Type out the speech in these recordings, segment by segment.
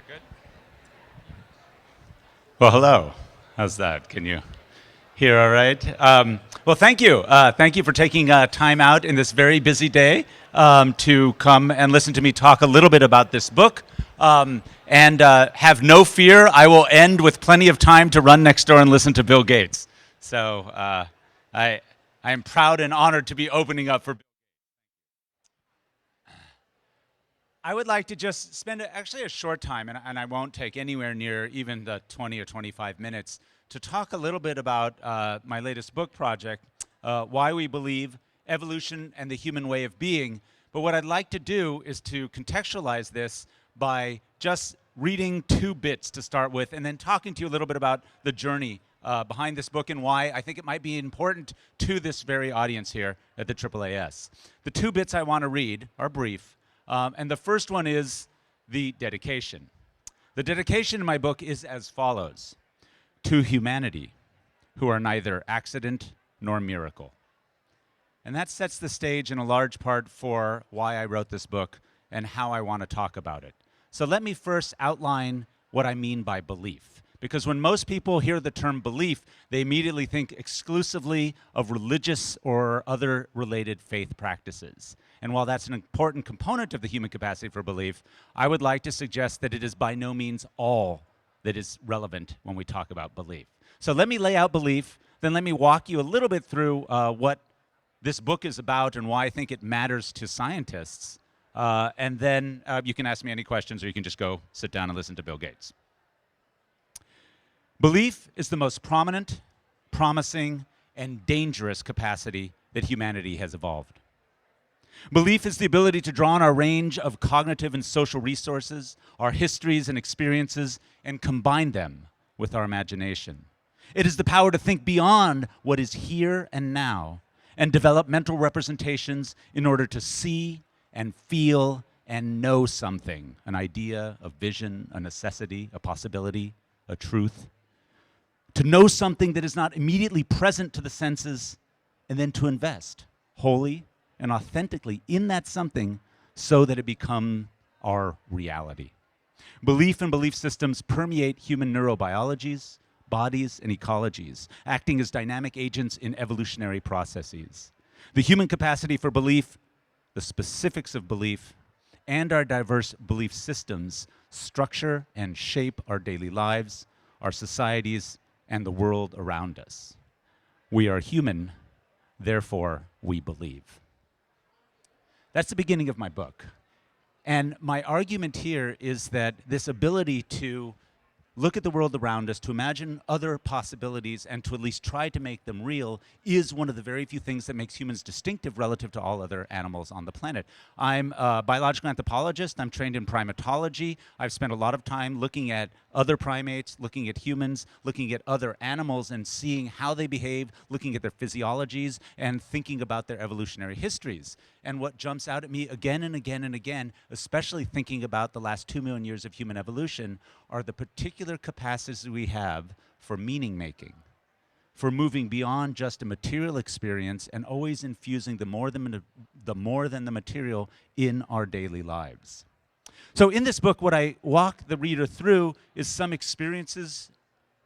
Good. Well, hello. How's that? Can you hear all right? Well, thank you. Thank you for taking time out in this very busy day to come and listen to me talk a little bit about this book. And have no fear, I will end with plenty of time to run next door and listen to Bill Gates. So I am proud and honored to be opening up for. I would like to just spend actually a short time, and I won't take anywhere near even the 20 or 25 minutes, to talk a little bit about my latest book project, Why We Believe, Evolution and the Human Way of Being. But what I'd like to do is to contextualize this by just reading two bits to start with, and then talking to you a little bit about the journey behind this book and why I think it might be important to this very audience here at the AAAS. The two bits I want to read are brief. And the first one is the dedication. The dedication in my book is as follows: to humanity, who are neither accident nor miracle. And that sets the stage in a large part for why I wrote this book and how I want to talk about it. So let me first outline what I mean by belief. Because when most people hear the term belief, they immediately think exclusively of religious or other related faith practices. And while that's an important component of the human capacity for belief, I would like to suggest that it is by no means all that is relevant when we talk about belief. So let me lay out belief, then let me walk you a little bit through what this book is about and why I think it matters to scientists. And then you can ask me any questions, or you can just go sit down and listen to Bill Gates. Belief is the most prominent, promising, and dangerous capacity that humanity has evolved. Belief is the ability to draw on our range of cognitive and social resources, our histories and experiences, and combine them with our imagination. It is the power to think beyond what is here and now and develop mental representations in order to see and feel and know something, an idea, a vision, a necessity, a possibility, a truth. To know something that is not immediately present to the senses, and then to invest wholly and authentically in that something so that it becomes our reality. Belief and belief systems permeate human neurobiologies, bodies, and ecologies, acting as dynamic agents in evolutionary processes. The human capacity for belief, the specifics of belief, and our diverse belief systems structure and shape our daily lives, our societies, and the world around us. We are human, therefore we believe. That's the beginning of my book. And my argument here is that this ability to look at the world around us, to imagine other possibilities, and to at least try to make them real is one of the very few things that makes humans distinctive relative to all other animals on the planet. I'm a biological anthropologist. I'm trained in primatology. I've spent a lot of time looking at other primates, looking at humans, looking at other animals, and seeing how they behave, looking at their physiologies, and thinking about their evolutionary histories. And what jumps out at me again and again and again, especially thinking about the last 2 million years of human evolution, are the particular capacities we have for meaning making, for moving beyond just a material experience and always infusing the more than the material in our daily lives. So in this book, what I walk the reader through is some experiences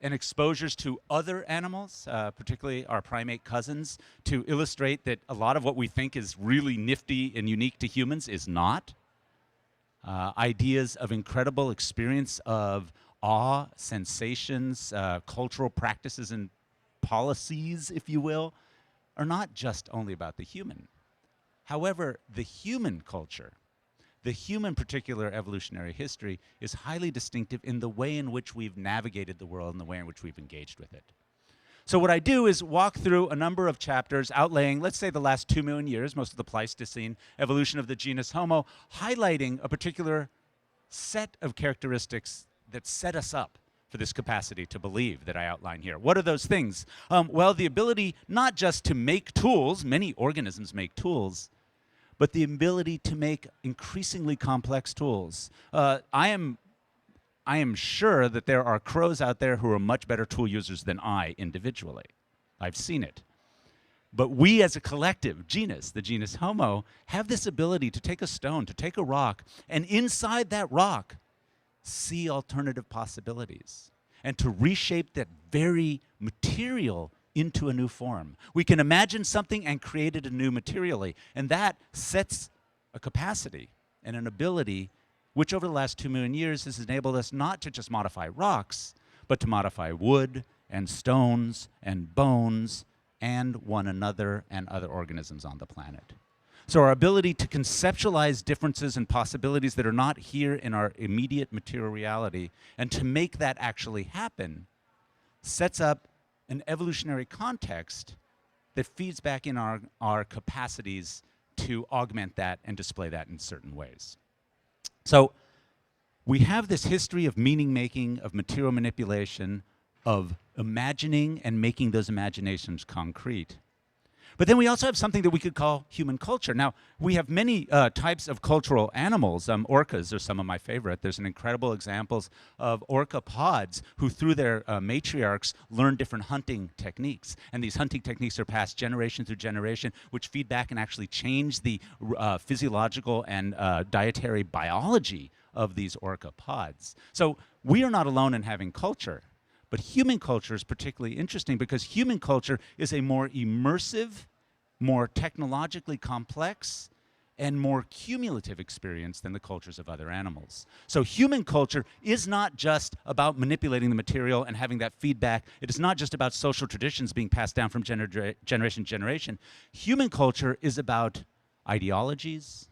and exposures to other animals, particularly our primate cousins, to illustrate that a lot of what we think is really nifty and unique to humans is not. Ideas of incredible experience of awe, sensations, cultural practices and policies, if you will, are not just only about the human. However, the human culture, the human particular evolutionary history, is highly distinctive in the way in which we've navigated the world and the way in which we've engaged with it. So what I do is walk through a number of chapters outlaying, let's say, the last 2 million years, most of the Pleistocene evolution of the genus Homo, highlighting a particular set of characteristics that set us up for this capacity to believe that I outline here. What are those things? Well, the ability not just to make tools, many organisms make tools, but the ability to make increasingly complex tools. I am sure that there are crows out there who are much better tool users than I individually. I've seen it. But we as a collective genus, the genus Homo, have this ability to take a stone, to take a rock, and inside that rock see alternative possibilities and to reshape that very material into a new form. We can imagine something and create it anew materially, and that sets a capacity and an ability which over the last 2 million years has enabled us not to just modify rocks, but to modify wood and stones and bones and one another and other organisms on the planet. So our ability to conceptualize differences and possibilities that are not here in our immediate material reality and to make that actually happen sets up an evolutionary context that feeds back in our capacities to augment that and display that in certain ways. So we have this history of meaning making, of material manipulation, of imagining and making those imaginations concrete. But then we also have something that we could call human culture. Now, we have many types of cultural animals. Orcas are some of my favorite. There's an incredible examples of orca pods who, through their matriarchs, learn different hunting techniques. And these hunting techniques are passed generation through generation, which feed back and actually change the physiological and dietary biology of these orca pods. So we are not alone in having culture. But human culture is particularly interesting because human culture is a more immersive, more technologically complex, and more cumulative experience than the cultures of other animals. So human culture is not just about manipulating the material and having that feedback. It is not just about social traditions being passed down from generation to generation. Human culture is about ideologies,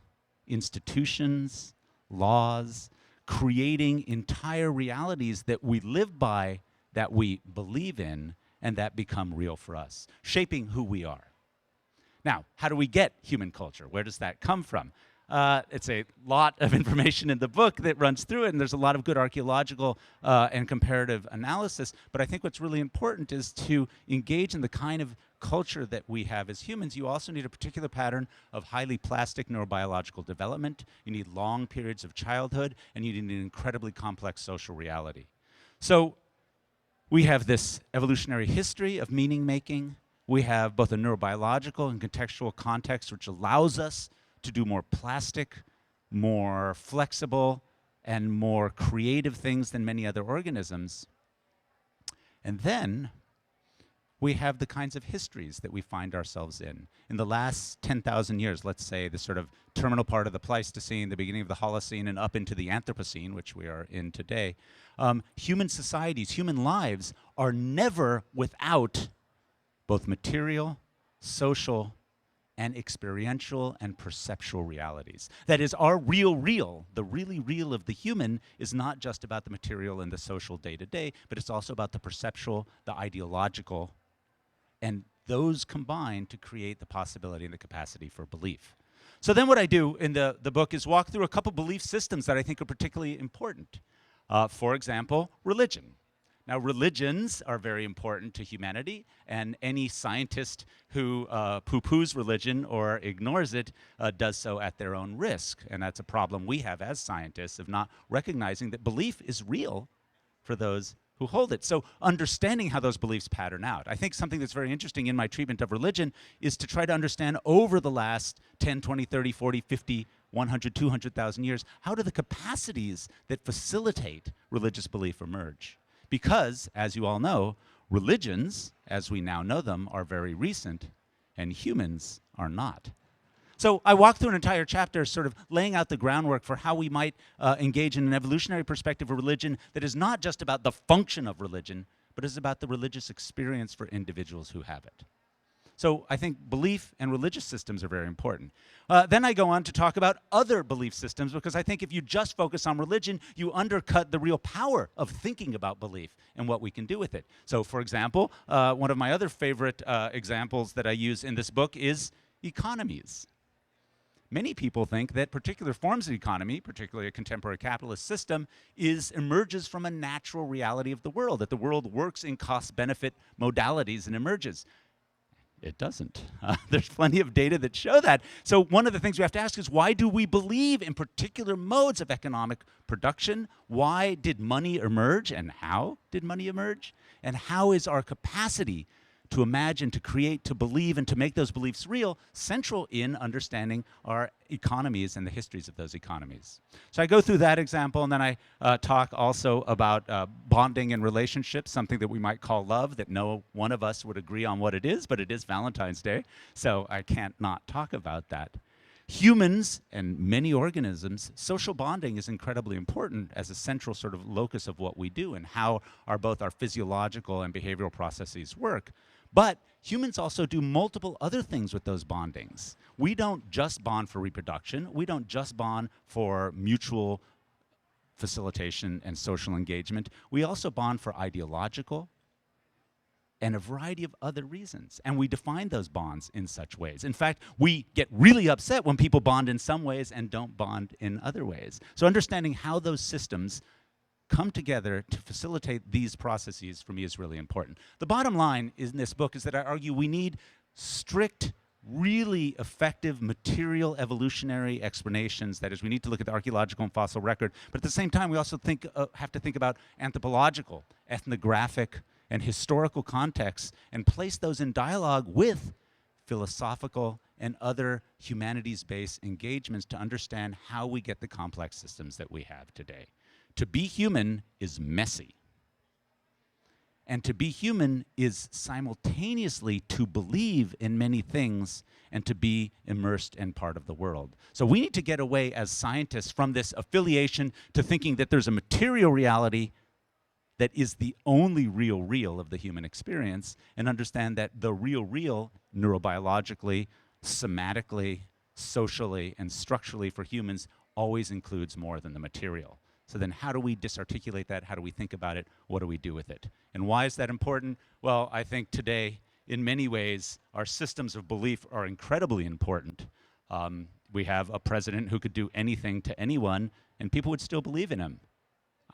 institutions, laws, creating entire realities that we live by, that we believe in, and that become real for us, shaping who we are. Now, how do we get human culture? Where does that come from? It's a lot of information in the book that runs through it, and there's a lot of good archaeological and comparative analysis, but I think what's really important is to engage in the kind of culture that we have as humans. You also need a particular pattern of highly plastic neurobiological development. You need long periods of childhood, and you need an incredibly complex social reality. So we have this evolutionary history of meaning making. We have both a neurobiological and contextual context which allows us to do more plastic, more flexible, and more creative things than many other organisms. And then we have the kinds of histories that we find ourselves in. In the last 10,000 years, let's say the sort of terminal part of the Pleistocene, the beginning of the Holocene, and up into the Anthropocene, which we are in today, human societies, human lives are never without both material, social, and experiential and perceptual realities. That is, our real, the really real of the human is not just about the material and the social day-to-day, but it's also about the perceptual, the ideological, and those combine to create the possibility and the capacity for belief. So then what I do in the book is walk through a couple belief systems that I think are particularly important. For example, religion. Now, religions are very important to humanity, and any scientist who poo-poos religion or ignores it does so at their own risk. And that's a problem we have as scientists of not recognizing that belief is real for those who hold it. So understanding how those beliefs pattern out. I think something that's very interesting in my treatment of religion is to try to understand over the last 10, 20, 30, 40, 50, 100, 200,000 years, how do the capacities that facilitate religious belief emerge? Because, as you all know, religions, as we now know them, are very recent, and humans are not. So I walk through an entire chapter sort of laying out the groundwork for how we might engage in an evolutionary perspective of religion that is not just about the function of religion, but is about the religious experience for individuals who have it. So I think belief and religious systems are very important. Then I go on to talk about other belief systems, because I think if you just focus on religion, you undercut the real power of thinking about belief and what we can do with it. So for example, one of my other favorite examples that I use in this book is economies. Many people think that particular forms of economy, particularly a contemporary capitalist system, emerges from a natural reality of the world, that the world works in cost-benefit modalities and emerges. It doesn't. There's plenty of data that show that. So one of the things we have to ask is, why do we believe in particular modes of economic production? Why did money emerge, and how did money emerge? And how is our capacity to imagine, to create, to believe, and to make those beliefs real, central in understanding our economies and the histories of those economies. So I go through that example, and then I talk also about bonding in relationships, something that we might call love, that no one of us would agree on what it is, but it is Valentine's Day, so I can't not talk about that. Humans and many organisms, social bonding is incredibly important as a central sort of locus of what we do and how both our physiological and behavioral processes work. But humans also do multiple other things with those bondings. We don't just bond for reproduction. We don't just bond for mutual facilitation and social engagement. We also bond for ideological and a variety of other reasons. And we define those bonds in such ways. In fact, we get really upset when people bond in some ways and don't bond in other ways. So understanding how those systems come together to facilitate these processes for me is really important. The bottom line in this book is that I argue we need strict, really effective material evolutionary explanations. That is, we need to look at the archaeological and fossil record, but at the same time we also have to think about anthropological, ethnographic, and historical contexts and place those in dialogue with philosophical and other humanities-based engagements to understand how we get the complex systems that we have today. To be human is messy. And to be human is simultaneously to believe in many things and to be immersed in part of the world. So we need to get away as scientists from this affiliation to thinking that there's a material reality that is the only real of the human experience, and understand that the real neurobiologically, somatically, socially, and structurally for humans always includes more than the material. So then how do we disarticulate that? How do we think about it? What do we do with it? And why is that important? Well, I think today, in many ways, our systems of belief are incredibly important. We have a president who could do anything to anyone, and people would still believe in him.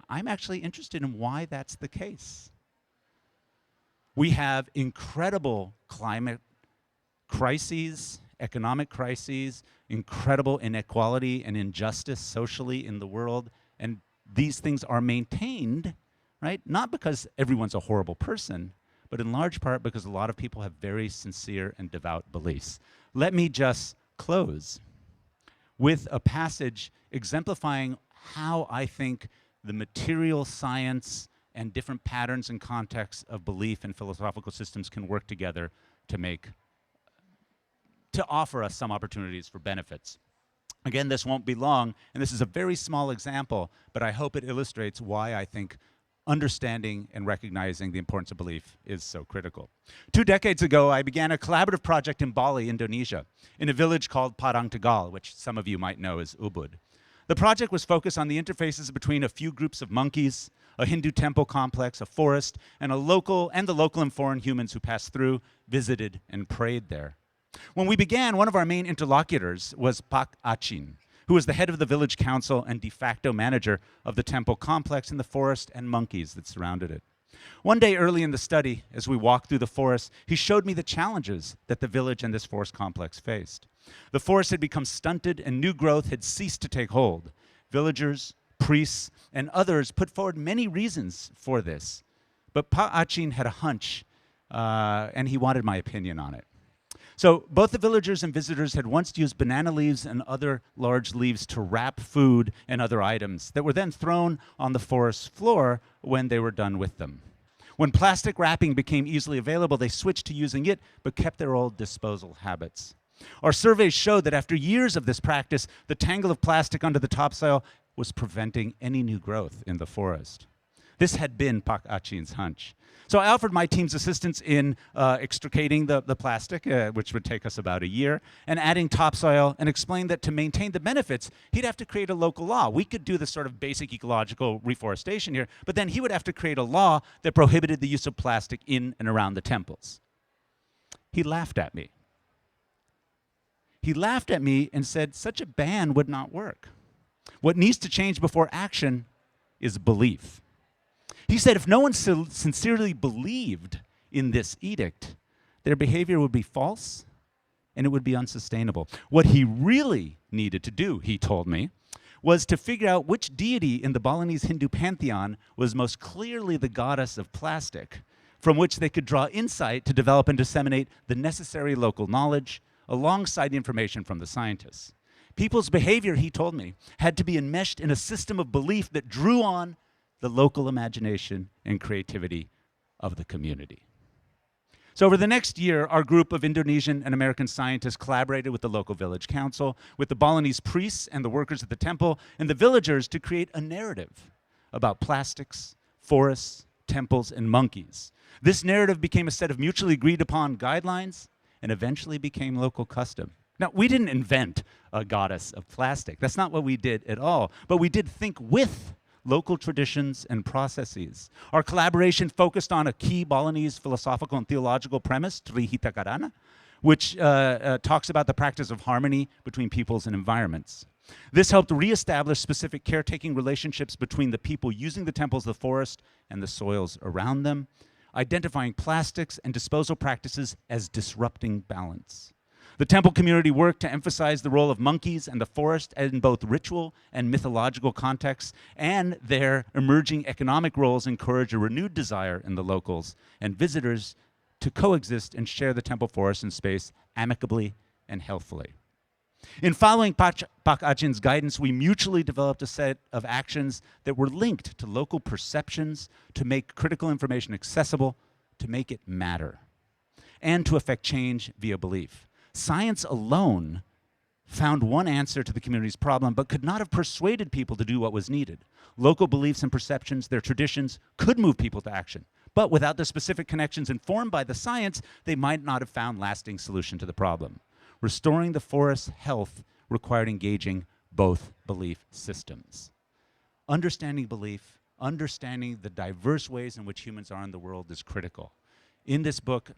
I'm actually interested in why that's the case. We have incredible climate crises, economic crises, incredible inequality and injustice socially in the world, and these things are maintained, right? Not because everyone's a horrible person, but in large part because a lot of people have very sincere and devout beliefs. Let me just close with a passage exemplifying how I think the material science and different patterns and contexts of belief and philosophical systems can work together to offer us some opportunities for benefits. Again, this won't be long, and this is a very small example, but I hope it illustrates why I think understanding and recognizing the importance of belief is so critical. 2 decades ago, I began a collaborative project in Bali, Indonesia, in a village called Padang Tagal, which some of you might know as Ubud. The project was focused on the interfaces between a few groups of monkeys, a Hindu temple complex, a forest, and the local and foreign humans who passed through, visited, and prayed there. When we began, one of our main interlocutors was Pak Achin, who was the head of the village council and de facto manager of the temple complex and the forest and monkeys that surrounded it. One day early in the study, as we walked through the forest, he showed me the challenges that the village and this forest complex faced. The forest had become stunted and new growth had ceased to take hold. Villagers, priests, and others put forward many reasons for this. But Pa Achin had a hunch, and he wanted my opinion on it. So both the villagers and visitors had once used banana leaves and other large leaves to wrap food and other items that were then thrown on the forest floor when they were done with them. When plastic wrapping became easily available, they switched to using it, but kept their old disposal habits. Our surveys showed that after years of this practice, the tangle of plastic under the topsoil was preventing any new growth in the forest. This had been Pak Achin's hunch. So I offered my team's assistance in extricating the plastic, which would take us about a year, and adding topsoil, and explained that to maintain the benefits, he'd have to create a local law. We could do the sort of basic ecological reforestation here, but then he would have to create a law that prohibited the use of plastic in and around the temples. He laughed at me. He laughed at me and said, such a ban would not work. What needs to change before action is belief. He said if no one sincerely believed in this edict, their behavior would be false and it would be unsustainable. What he really needed to do, he told me, was to figure out which deity in the Balinese Hindu pantheon was most clearly the goddess of plastic, from which they could draw insight to develop and disseminate the necessary local knowledge alongside the information from the scientists. People's behavior, he told me, had to be enmeshed in a system of belief that drew on the local imagination and creativity of the community. So over the next year, our group of Indonesian and American scientists collaborated with the local village council, with the Balinese priests and the workers at the temple, and the villagers to create a narrative about plastics, forests, temples, and monkeys. This narrative became a set of mutually agreed upon guidelines and eventually became local custom. Now, we didn't invent a goddess of plastic. That's not what we did at all. But we did think with local traditions and processes. Our collaboration focused on a key Balinese philosophical and theological premise, Trihita Karana, which talks about the practice of harmony between peoples and environments. This helped reestablish specific caretaking relationships between the people using the temples, the forest, and the soils around them, identifying plastics and disposal practices as disrupting balance. The temple community worked to emphasize the role of monkeys and the forest in both ritual and mythological contexts, and their emerging economic roles encourage a renewed desire in the locals and visitors to coexist and share the temple forest and space amicably and healthfully. In following Pak Achin's guidance, we mutually developed a set of actions that were linked to local perceptions, to make critical information accessible, to make it matter, and to affect change via belief. Science alone found one answer to the community's problem, but could not have persuaded people to do what was needed. Local beliefs and perceptions, their traditions, could move people to action. But without the specific connections informed by the science, they might not have found lasting solution to the problem. Restoring the forest's health required engaging both belief systems. Understanding belief, understanding the diverse ways in which humans are in the world is critical. In this book,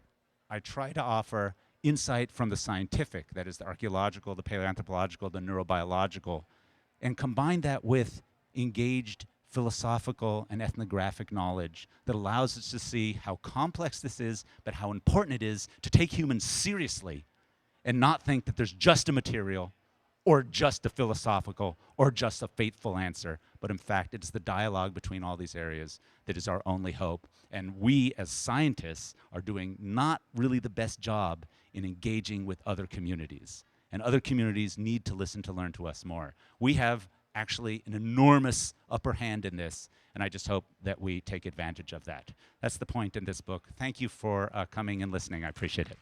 I try to offer insight from the scientific, that is the archaeological, the paleoanthropological, the neurobiological, and combine that with engaged philosophical and ethnographic knowledge that allows us to see how complex this is, but how important it is to take humans seriously and not think that there's just a material or just a philosophical or just a fateful answer, but in fact it's the dialogue between all these areas that is our only hope. And we as scientists are doing not really the best job in engaging with other communities. And other communities need to listen to learn to us more. We have actually an enormous upper hand in this, and I just hope that we take advantage of that. That's the point in this book. Thank you for coming and listening. I appreciate it.